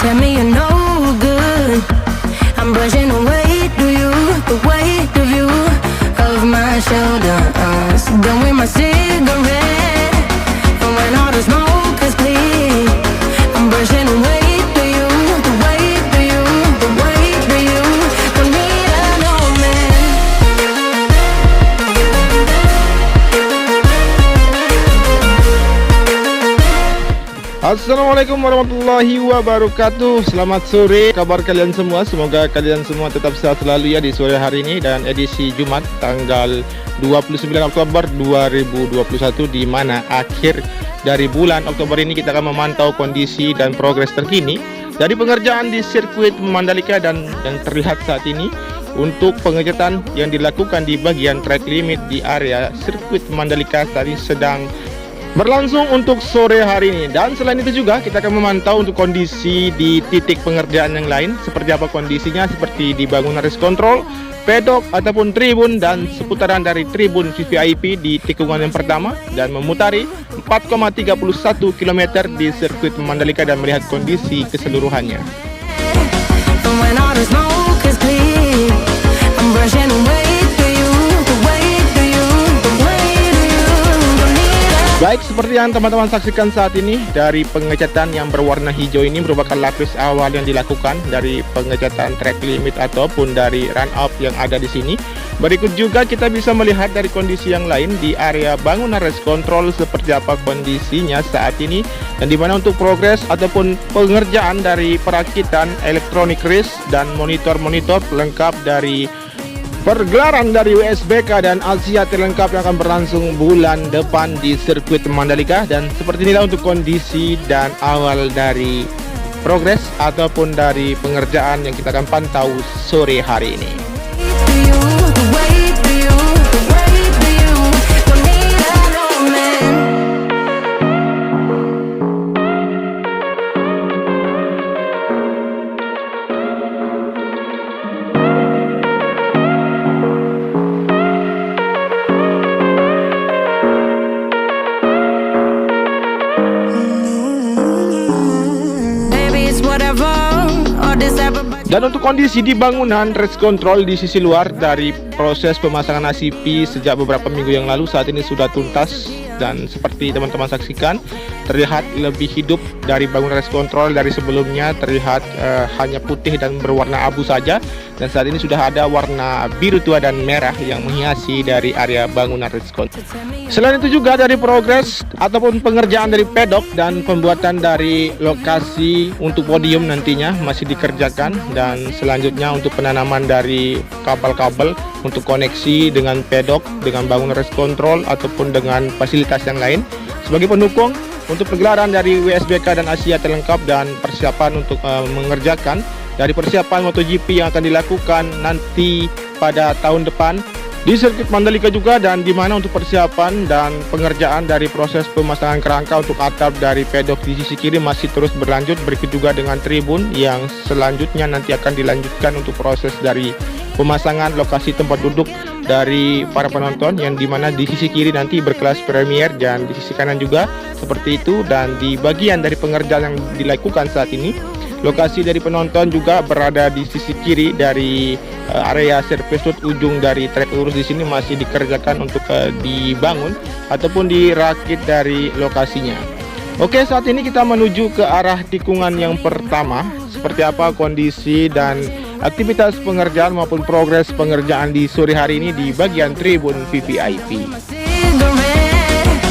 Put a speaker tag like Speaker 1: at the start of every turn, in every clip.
Speaker 1: tell me you're no good. I'm brushing away to you, the weight of you, of my shoulders. Done with my cigarette, and when all the smoke is clear, I'm brushing away to you, the weight of you, the weight of you. Don't need a no man.
Speaker 2: Assalamualaikum warahmatullahi wabarakatuh. Selamat sore, kabar kalian semua. Semoga kalian semua tetap sehat selalu ya di sore hari ini dan edisi Jumat tanggal 29 Oktober 2021, di mana akhir dari bulan Oktober ini kita akan memantau kondisi dan progres terkini dari pengerjaan di sirkuit Mandalika dan yang terlihat saat ini untuk pengecatan yang dilakukan di bagian track limit di area sirkuit Mandalika saat ini sedang berlangsung untuk sore hari ini. Dan selain itu juga kita akan memantau untuk kondisi di titik pengerjaan yang lain, seperti apa kondisinya, seperti di bangunan race control, pedok ataupun tribun, dan seputaran dari tribun VVIP di tikungan yang pertama, dan memutari 4,31 km di sirkuit Mandalika dan melihat kondisi keseluruhannya.
Speaker 1: When all the smoke is clear, I'm brushing away to you, the weight of you, the weight of you. Don't need a
Speaker 2: Baik, seperti yang teman-teman saksikan saat ini, dari pengecatan yang berwarna hijau ini merupakan lapis awal yang dilakukan dari pengecatan track limit ataupun dari run up yang ada di sini. Berikut juga kita bisa melihat dari kondisi yang lain di area bangunan race control seperti apa kondisinya saat ini, dan dimana untuk progres ataupun pengerjaan dari perakitan elektronik race dan monitor-monitor pelengkap dari pergelaran dari WSBK dan Asia terlengkap yang akan berlangsung bulan depan di sirkuit Mandalika. Dan seperti inilah untuk kondisi dan awal dari progres ataupun dari pengerjaan yang kita akan pantau sore hari ini.
Speaker 1: you, the weight of you, the weight of you. Don't need a no man. Baby, it's whatever, all this ever.
Speaker 2: Dan untuk kondisi di bangunan race control di sisi luar dari proses pemasangan ACP sejak beberapa minggu yang lalu saat ini sudah tuntas, dan seperti teman-teman saksikan terlihat lebih hidup dari bangunan race control dari sebelumnya terlihat hanya putih dan berwarna abu saja, dan saat ini sudah ada warna biru tua dan merah yang menghiasi dari area bangunan race control. Selain itu juga dari progres ataupun pengerjaan dari pedok dan pembuatan dari lokasi untuk podium nantinya masih dikerjakan, dan selanjutnya untuk penanaman dari kabel-kabel untuk koneksi dengan pedok, dengan bangunan race control ataupun dengan fasilitas yang lain sebagai pendukung untuk pergelaran dari WSBK dan Asia terlengkap, dan persiapan untuk mengerjakan dari persiapan MotoGP yang akan dilakukan nanti pada tahun depan di sirkuit Mandalika juga, dan di mana untuk persiapan dan pengerjaan dari proses pemasangan kerangka untuk atap dari pedok di sisi kiri masih terus berlanjut. Berikut juga dengan tribun yang selanjutnya nanti akan dilanjutkan untuk proses dari pemasangan lokasi tempat duduk dari para penonton, yang dimana di sisi kiri nanti berkelas premier dan di sisi kanan juga seperti itu. Dan di bagian dari pengerjaan yang dilakukan saat ini, lokasi dari penonton juga berada di sisi kiri dari area service road. Ujung dari trek lurus di sini masih dikerjakan untuk dibangun ataupun dirakit dari lokasinya. Oke, saat ini kita menuju ke arah tikungan yang pertama. Seperti apa kondisi dan aktivitas pengerjaan maupun progres pengerjaan di sore hari ini di bagian tribun VVIP.
Speaker 1: Cigarette,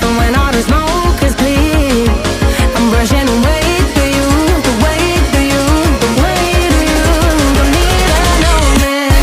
Speaker 1: and when all the smoke is clear, I'm brushing away to you, the weight of you, the weight of you. Don't need a no man.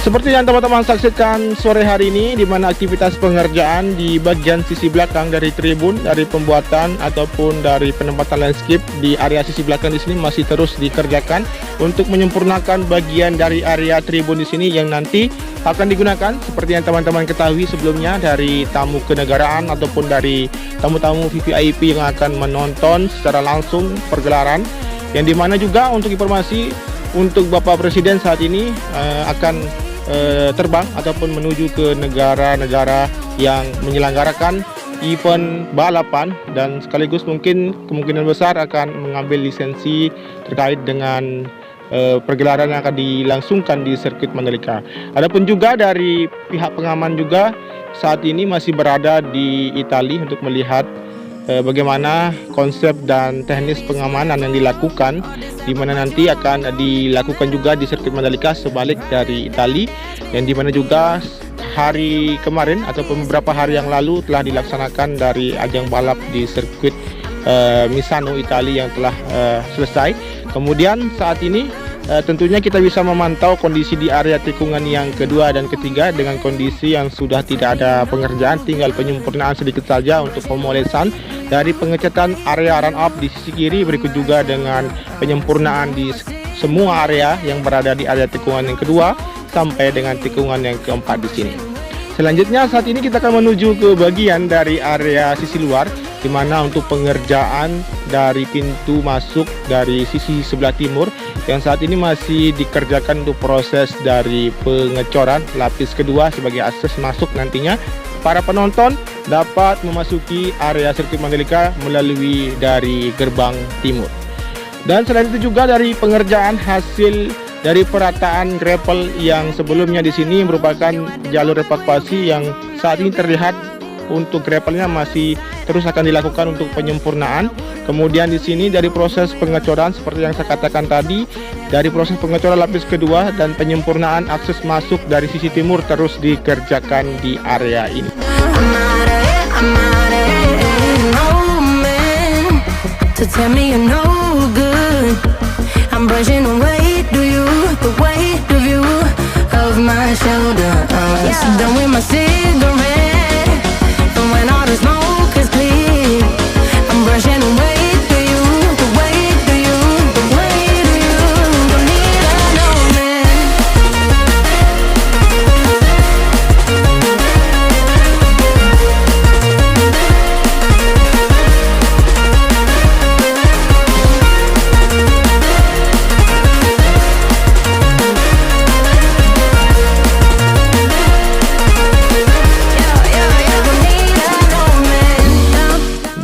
Speaker 2: Seperti yang teman-teman saksikan sore hari ini, di mana aktivitas pengerjaan di bagian sisi belakang dari tribun, dari pembuatan ataupun dari penempatan landscape di area sisi belakang di sini masih terus dikerjakan untuk menyempurnakan bagian dari area tribun di sini yang nanti akan digunakan seperti yang teman-teman ketahui sebelumnya dari tamu kenegaraan ataupun dari tamu-tamu VVIP yang akan menonton secara langsung pergelaran, yang dimana juga untuk informasi untuk Bapak Presiden saat ini akan terbang ataupun menuju ke negara-negara yang menyelenggarakan event balapan, dan sekaligus mungkin kemungkinan besar akan mengambil lisensi terkait dengan pergelaran yang akan dilangsungkan di sirkuit Mandalika. Adapun juga dari pihak pengaman juga saat ini masih berada di Italia untuk melihat bagaimana konsep dan teknis pengamanan yang dilakukan, di mana nanti akan dilakukan juga di sirkuit Mandalika sebalik dari Italia, yang di mana juga hari kemarin ataupun beberapa hari yang lalu telah dilaksanakan dari ajang balap di sirkuit Misano Italia yang telah selesai. Kemudian saat ini tentunya kita bisa memantau kondisi di area tikungan yang kedua dan ketiga dengan kondisi yang sudah tidak ada pengerjaan, tinggal penyempurnaan sedikit saja untuk pemolesan dari pengecatan area run up di sisi kiri, berikut juga dengan penyempurnaan di semua area yang berada di area tikungan yang kedua sampai dengan tikungan yang keempat di sini. Selanjutnya saat ini kita akan menuju ke bagian dari area sisi luar, di mana untuk pengerjaan dari pintu masuk dari sisi sebelah timur yang saat ini masih dikerjakan untuk proses dari pengecoran lapis kedua sebagai akses masuk. Nantinya para penonton dapat memasuki area sirkuit Mandalika melalui dari gerbang timur. Dan selain itu juga dari pengerjaan hasil dari perataan gravel yang sebelumnya di sini merupakan jalur evakuasi yang saat ini terlihat untuk gravelnya masih terus akan dilakukan untuk penyempurnaan. Kemudian di sini dari proses pengecoran seperti yang saya katakan tadi, dari proses pengecoran lapis kedua dan penyempurnaan akses masuk dari sisi timur terus dikerjakan di area ini.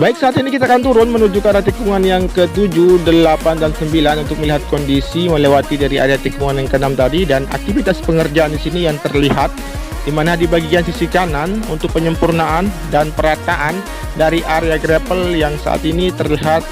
Speaker 2: Baik, saat ini kita akan turun menuju ke arah tikungan yang ke-7, 8, dan 9 untuk melihat kondisi melewati dari area tikungan yang ke-6 tadi dan aktivitas pengerjaan di sini yang terlihat, di mana di bagian sisi kanan untuk penyempurnaan dan perataan dari area gravel yang saat ini terlihat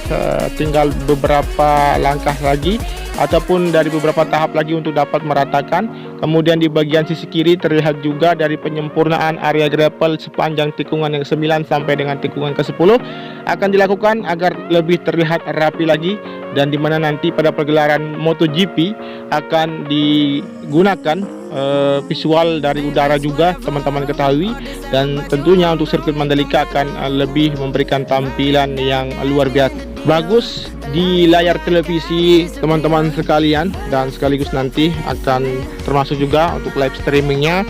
Speaker 2: tinggal beberapa langkah lagi ataupun dari beberapa tahap lagi untuk dapat meratakan. Kemudian di bagian sisi kiri terlihat juga dari penyempurnaan area gravel sepanjang tikungan yang ke-9 sampai dengan tikungan ke-10 akan dilakukan agar lebih terlihat rapi lagi, dan di mana nanti pada pergelaran MotoGP akan digunakan visual dari udara juga, teman-teman ketahui, dan tentunya untuk sirkuit Mandalika akan lebih memberikan tampilan yang luar biasa bagus di layar televisi teman-teman sekalian, dan sekaligus nanti akan termasuk juga untuk live streamingnya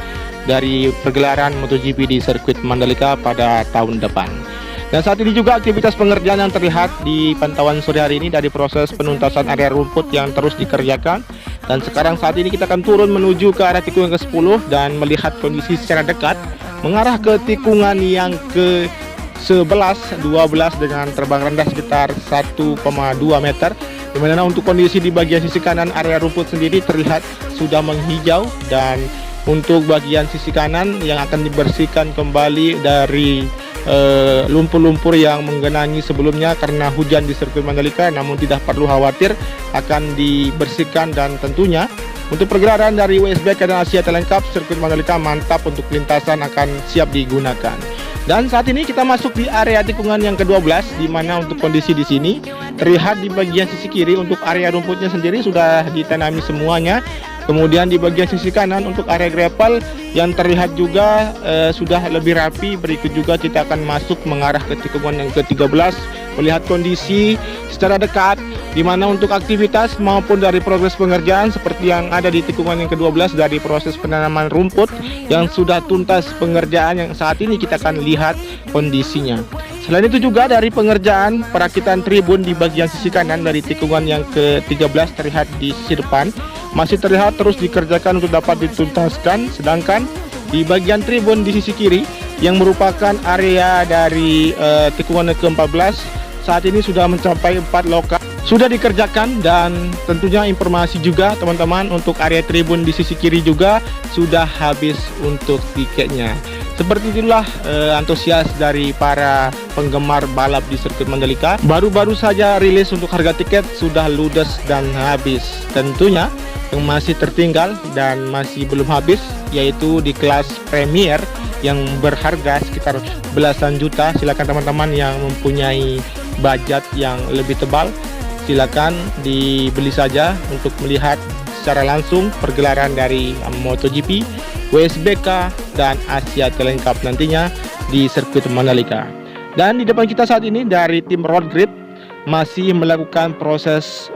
Speaker 2: dari pergelaran MotoGP di sirkuit Mandalika pada tahun depan. Dan saat ini juga aktivitas pengerjaan yang terlihat di pantauan sore hari ini dari proses penuntasan area rumput yang terus dikerjakan. Dan sekarang saat ini kita akan turun menuju ke arah tikungan ke-10 dan melihat kondisi secara dekat mengarah ke tikungan yang ke-11, 12 dengan terbang rendah sekitar 1,2 meter. Dimana untuk kondisi di bagian sisi kanan area rumput sendiri terlihat sudah menghijau, dan untuk bagian sisi kanan yang akan dibersihkan kembali dari lumpur-lumpur yang menggenangi sebelumnya karena hujan di sirkuit Mandalika, namun tidak perlu khawatir akan dibersihkan. Dan tentunya untuk pergelaran dari WSB Keadaan Asia Talent Cup, sirkuit Mandalika mantap untuk lintasan akan siap digunakan. Dan saat ini kita masuk di area tikungan yang ke-12, di mana untuk kondisi di sini terlihat di bagian sisi kiri untuk area rumputnya sendiri sudah ditanami semuanya. Kemudian di bagian sisi kanan untuk area gravel yang terlihat juga sudah lebih rapi. Berikut juga kita akan masuk mengarah ke tikungan yang ke-13, melihat kondisi secara dekat di mana untuk aktivitas maupun dari progres pengerjaan seperti yang ada di tikungan yang ke-12 dari proses penanaman rumput yang sudah tuntas pengerjaan yang saat ini kita akan lihat kondisinya. Selain itu juga dari pengerjaan perakitan tribun di bagian sisi kanan dari tikungan yang ke-13 terlihat di sisi depan, masih terlihat terus dikerjakan untuk dapat dituntaskan. Sedangkan di bagian tribun di sisi kiri yang merupakan area dari tikungan ke-14 saat ini sudah mencapai 4 lokal sudah dikerjakan, dan tentunya informasi juga teman-teman untuk area tribun di sisi kiri juga sudah habis untuk tiketnya. Seperti itulah antusias dari para penggemar balap di sirkuit Mandalika. Baru-baru saja rilis untuk harga tiket sudah ludes dan habis. Tentunya yang masih tertinggal dan masih belum habis yaitu di kelas Premier yang berharga sekitar belasan juta. Silakan teman-teman yang mempunyai budget yang lebih tebal, silakan dibeli saja untuk melihat secara langsung pergelaran dari MotoGP, WSBK, dan Asia Talent Cup nantinya di sirkuit Mandalika. Dan di depan kita saat ini dari tim Road Grid masih melakukan proses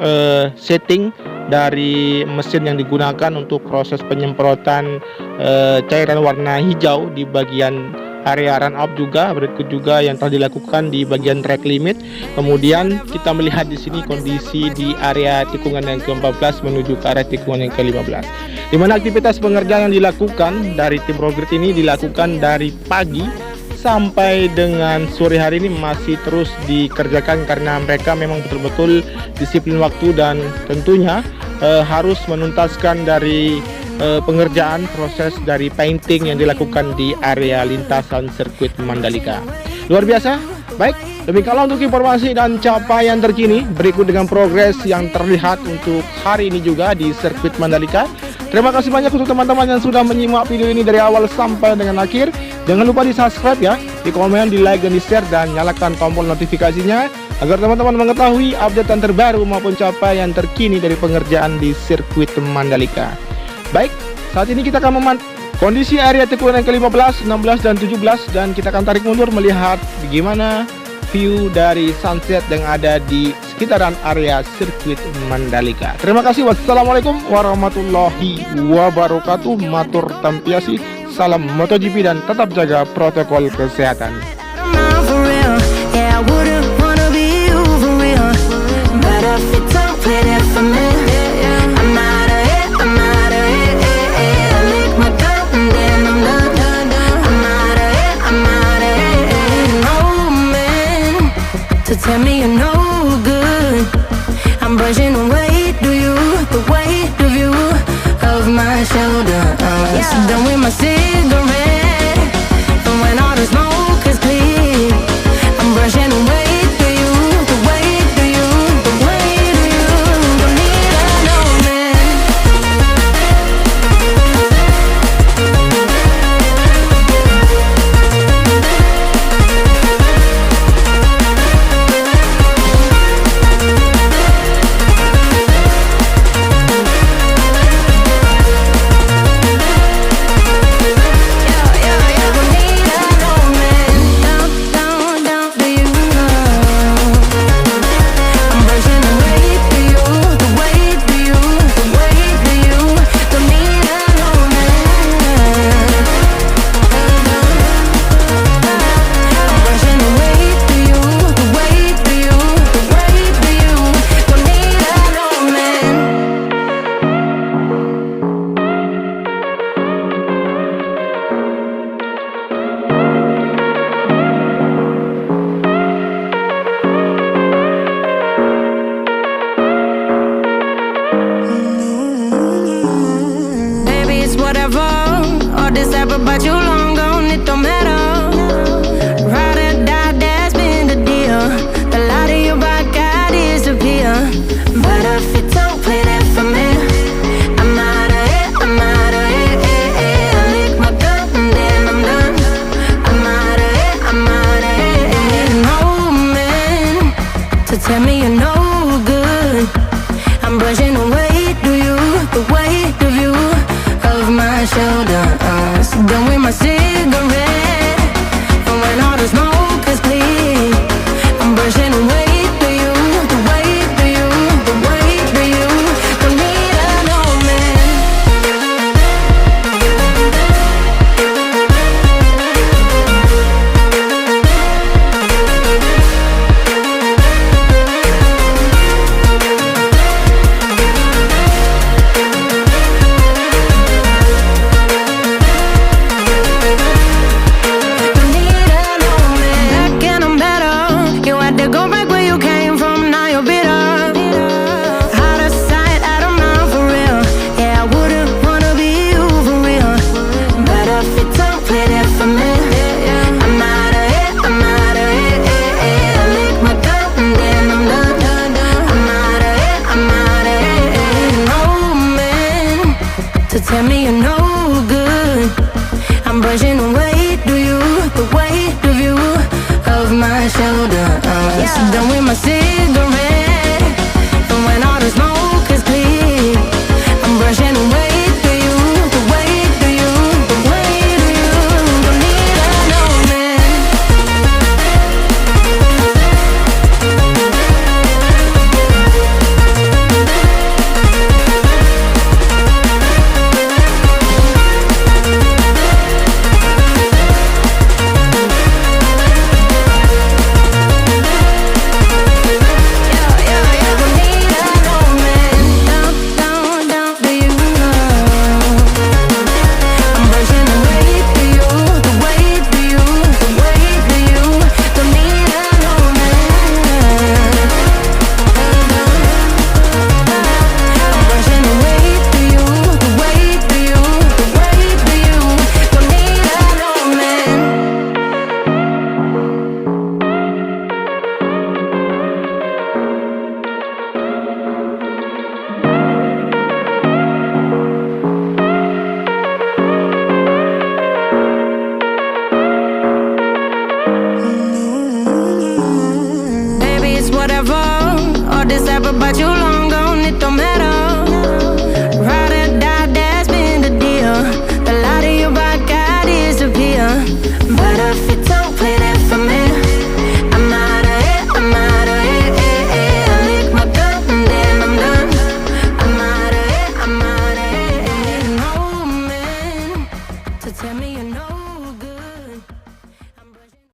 Speaker 2: setting dari mesin yang digunakan untuk proses penyemprotan cairan warna hijau di bagian area run up juga. Berikut juga yang telah dilakukan di bagian track limit. Kemudian kita melihat di sini kondisi di area tikungan yang ke-14 menuju ke area tikungan yang ke-15, di mana aktivitas pengerjaan yang dilakukan dari tim Road Grid ini dilakukan dari pagi sampai dengan sore hari ini masih terus dikerjakan karena mereka memang betul-betul disiplin waktu dan tentunya harus menuntaskan dari pengerjaan proses dari painting yang dilakukan di area lintasan sirkuit Mandalika. Luar biasa. Baik, demikianlah untuk informasi dan capaian terkini. Berikut dengan progres yang terlihat untuk hari ini juga di sirkuit Mandalika. Terima kasih banyak untuk teman-teman yang sudah menyimak video ini dari awal sampai dengan akhir. Jangan lupa di subscribe ya, di komen, di like, dan di share, dan nyalakan tombol notifikasinya agar teman-teman mengetahui update terbaru maupun capaian terkini dari pengerjaan di sirkuit Mandalika. Baik, saat ini kita akan memantau kondisi area tikungan yang ke-15, 16, dan 17, dan kita akan tarik mundur melihat bagaimana view dari sunset yang ada di sekitaran area sirkuit Mandalika. Terima kasih. Wassalamualaikum warahmatullahi wabarakatuh. Matur tampiasi, salam MotoGP, dan tetap jaga protokol kesehatan.
Speaker 1: Tell me you're no good. I'm brushing away, do you? The weight of you, of my shoulders. Done with my cigarette, and when all the smoke is clear, I'm brushing away, do you? The weight of you, the weight of you. Don't need another man. But you long gone, it don't matter. Ride or die, that's been the deal. The light of your back, I disappear. But if you don't play that for me, I'm out of it, I'm out of it. I lick my gun and then I'm done. I'm out of it, I'm out of it. No man to tell me you're no good. I'm brushing away, do you? The weight of you, of my shoulders. Done with my cigarette, and when all the smoke is clear, I'm brushing away, do you? The weight, do you? The weight, do you? Don't need another man. tell me you're no good. I'm brushing away, do you? The weight of you, of my shoulders. Done with my cigarette, and when all the smoke is clear, I'm brushing away, do you? The weight of you, the weight of you. Don't need another man. Baby, it's whatever. All this ever about you